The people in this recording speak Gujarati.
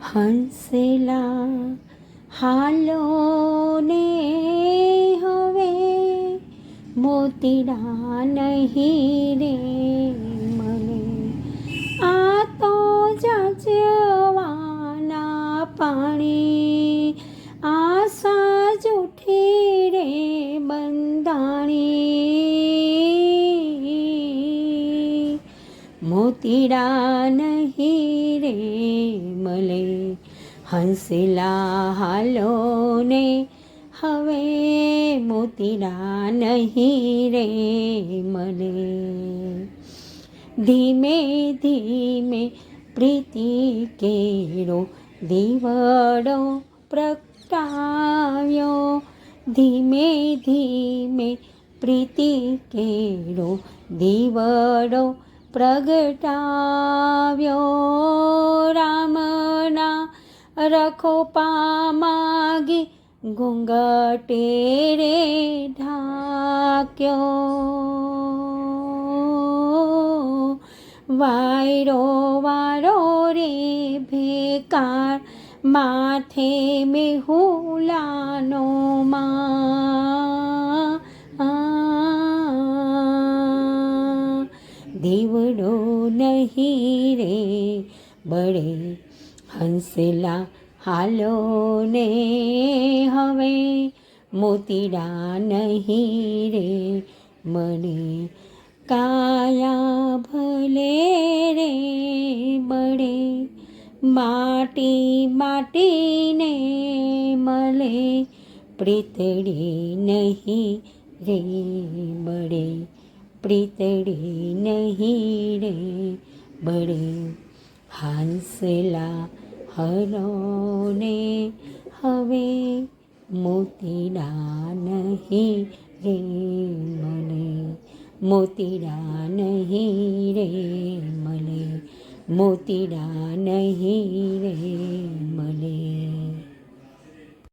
હંસલા હાલો ને હવે મોતીડા નહીં રે મને. આ તો જાજવાના પાણી આશા જૂઠી રે બંધાણી. મોતીડા નહીં રે મળે હંસલા હાલો ને હવે મોતીડા નહીં રે મળે. ધીમે ધીમે પ્રીતિ કેરો દીવડો પ્રગટાવ્યો. ધીમે ધીમે પ્રીતિ કેરો દીવડો પ્રગટાવ્યો. રામના રખોપા માગી ઘૂંઘટે રે ઢાક્યો. વાયરો વારો રે ભેકાર માથે મેહુલાનો દીવડો નહીં રે બળે હંસલા હાલો ને હવે મોતીડા નહીં રે મને. કાયા ભલે રે બળે માટી માટીને મળે. પ્રીતડી નહીં રે બળે પ્રીતડી નહીં રે બળે. હંસલા હલો ને હવે મોતીડા નહીં રે મને. મોતીડા નહીં રે મળે. મોતીડા નહીં રે મળે.